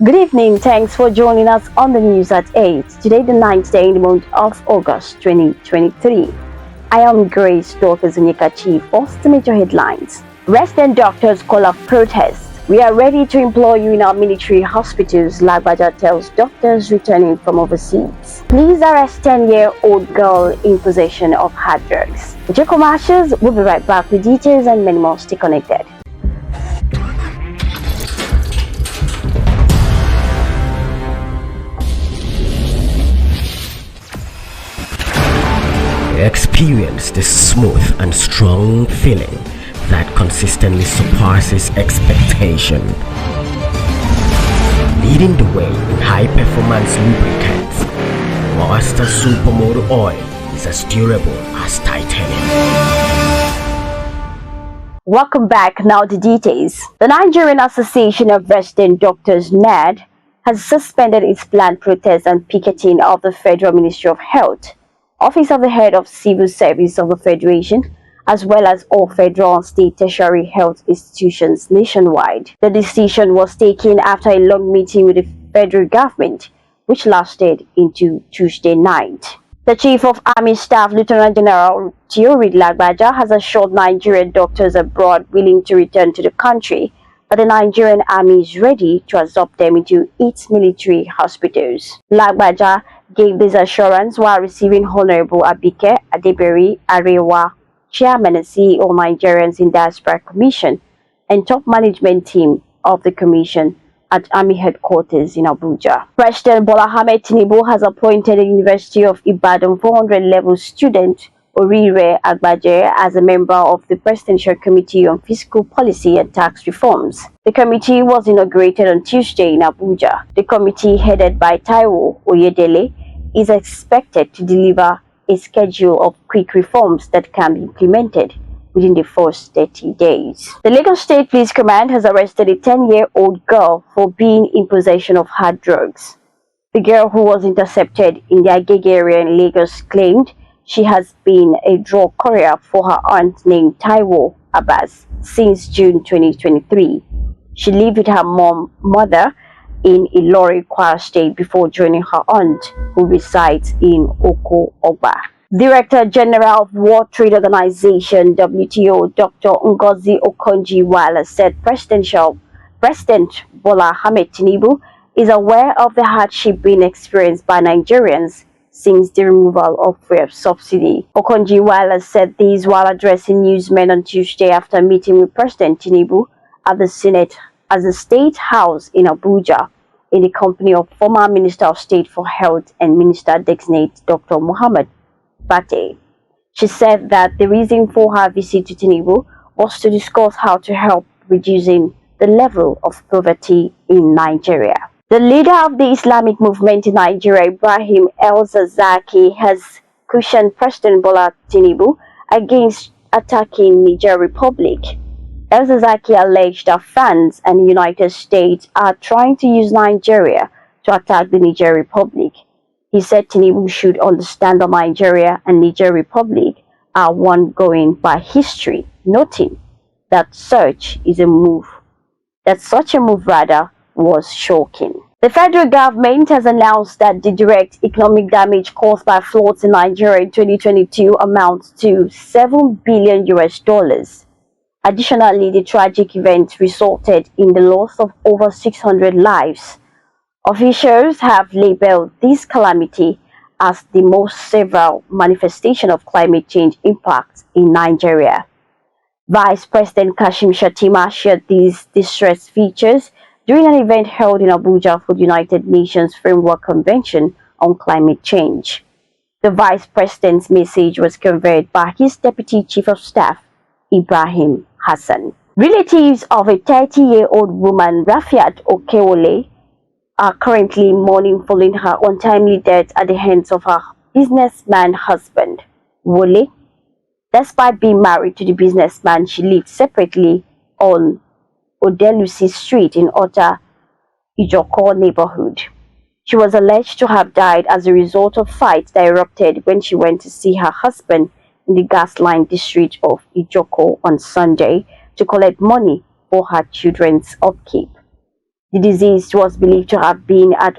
Good evening. Thanks for joining us on the news at 8. Today, the 9th day in the month of August 2023. I am Grace Dorcas Onyekachi. First, the major headlines. Resident doctors call off protests. We are ready to employ you in our military hospitals, Lagbaja tells doctors returning from overseas. Police arrest 10-year-old girl in possession of hard drugs. With commercials, we'll be right back with details and many more. Stay connected. Experience the smooth and strong feeling that consistently surpasses expectation. Leading the way in high-performance lubricants, Master Supermoto Oil is as durable as titanium. Welcome back. Now the details. The Nigerian Association of Resident Doctors (NAD) has suspended its planned protest and picketing of the Federal Ministry of Health, Office of the Head of Civil Service of the Federation, as well as all federal and state tertiary health institutions nationwide. The decision was taken after a long meeting with the federal government, which lasted into Tuesday night. The Chief of Army Staff, Lieutenant General Theory Lagbaja, has assured Nigerian doctors abroad willing to return to the country that the Nigerian Army is ready to absorb them into its military hospitals. Lagbaja gave this assurance while receiving Honorable Abike Adeberi Arewa, Chairman and CEO of Nigerians in Diaspora Commission, and top management team of the commission at Army headquarters in Abuja. President Bola Ahmed Tinubu has appointed the University of Ibadan 400-level student Orire Agbaje as a member of the Presidential Committee on Fiscal Policy and Tax Reforms. The committee was inaugurated on Tuesday in Abuja. The committee, headed by Taiwo Oyedele, is expected to deliver a schedule of quick reforms that can be implemented within the first 30 days. The Lagos State Police Command has arrested a 10-year-old girl for being in possession of hard drugs. The girl, who was intercepted in the Agege area in Lagos, claimed she has been a drug courier for her aunt named Taiwo Abbas since June 2023. She lived with her mother in Ilori, Kwara State before joining her aunt, who resides in Oko Ogba. Director General of World Trade Organization (WTO) Dr. Ngozi Okonjo-Iweala said President Bola Ahmed Tinubu is aware of the hardship being experienced by Nigerians since the removal of fuel subsidy. Okonjo-Iweala said this while addressing newsmen on Tuesday after meeting with President Tinubu at the State House in Abuja in the company of former Minister of State for Health and Minister-designate Dr. Muhammad Bate. She said that the reason for her visit to Tinubu was to discuss how to help reducing the level of poverty in Nigeria. The leader of the Islamic movement in Nigeria, Ibrahim El-Zakzaky, has cautioned President Bola Tinubu against attacking Niger Republic. El-Zakzaky alleged that France and the United States are trying to use Nigeria to attack the Niger Republic. He said Tinubu should understand that Nigeria and Niger Republic are one going by history, noting that such a move was shocking. The federal government has announced that the direct economic damage caused by floods in Nigeria in 2022 amounts to $7 billion. Additionally, the tragic event resulted in the loss of over 600 lives. Officials have labeled this calamity as the most severe manifestation of climate change impacts in Nigeria. Vice President Kashim Shettima shared these distress features during an event held in Abuja for the United Nations Framework Convention on Climate Change. The Vice President's message was conveyed by his Deputy Chief of Staff, Ibrahim Hassan. Relatives of a 30-year-old woman, Rafiat Okewole, are currently mourning following her untimely death at the hands of her businessman husband, Wole. Despite being married to the businessman, she lived separately on Odelusi Street in Ota Ijoko neighborhood. She was alleged to have died as a result of fights that erupted when she went to see her husband in the gas line district of Ijoko on Sunday to collect money for her children's upkeep. The deceased was believed to have been at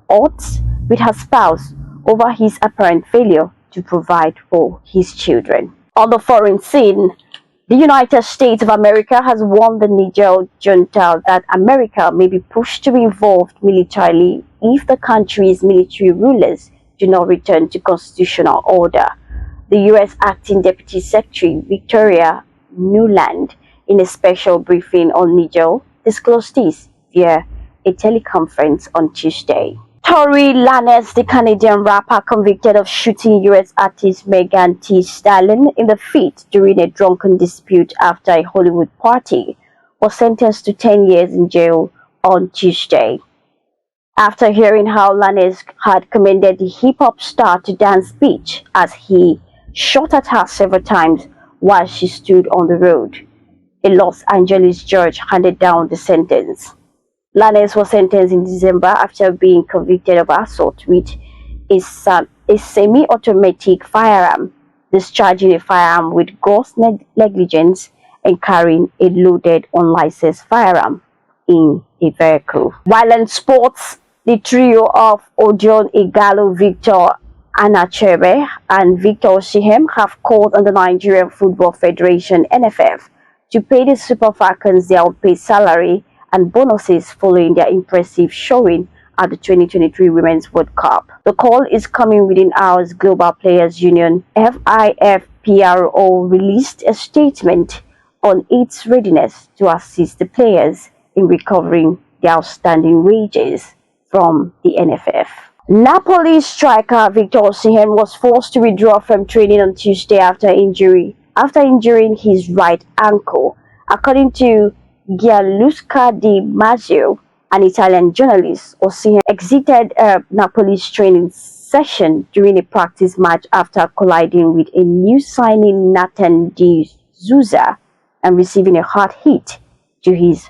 odds with her spouse over his apparent failure to provide for his children. On the foreign scene, the United States of America has warned the Niger junta that America may be pushed to be involved militarily if the country's military rulers do not return to constitutional order. The U.S. Acting Deputy Secretary Victoria Nuland, in a special briefing on Niger, disclosed this via a teleconference on Tuesday. Tory Lanez, the Canadian rapper convicted of shooting U.S. artist Megan Thee Stallion in the feet during a drunken dispute after a Hollywood party, was sentenced to 10 years in jail on Tuesday. After hearing how Lanez had commended the hip-hop star to dance beach as he shot at her several times while she stood on the road, a Los Angeles judge handed down the sentence. Lanez was sentenced in December after being convicted of assault with a semi-automatic firearm, discharging a firearm with gross negligence, and carrying a loaded unlicensed firearm in a vehicle. While in sports, the trio of Odion Igalo, Victor Anachebe, and Victor Osimhen have called on the Nigerian Football Federation (NFF) to pay the Super Falcons their unpaid salary and bonuses following their impressive showing at the 2023 Women's World Cup. The call is coming within hours. Global Players Union (FIFPRO) released a statement on its readiness to assist the players in recovering their outstanding wages from the NFF. Napoli striker Victor Osimhen was forced to withdraw from training on Tuesday after injuring his right ankle, according to Gianluca Di Marzio, an Italian journalist. Osimhen exited Napoli's training session during a practice match after colliding with a new signing Nathan De Souza and receiving a hard hit to his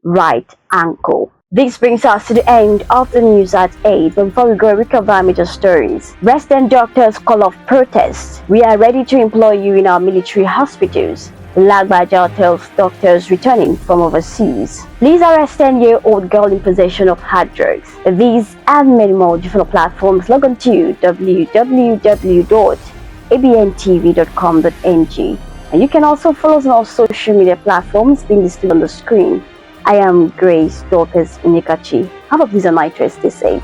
right ankle. This brings us to the end of the news at 8. But before we go, we cover major stories. Resident doctors call off protests. We are ready to employ you in our military hospitals. Lagbaja tells doctors returning from overseas. Please arrest 10-year-old girl in possession of hard drugs. These and many more different platforms. Log on to www.abntv.com.ng. And you can also follow us on our social media platforms being displayed on the screen. I am Grace Dorcas Unyekachi. Have a pleasant night rest. Stay safe.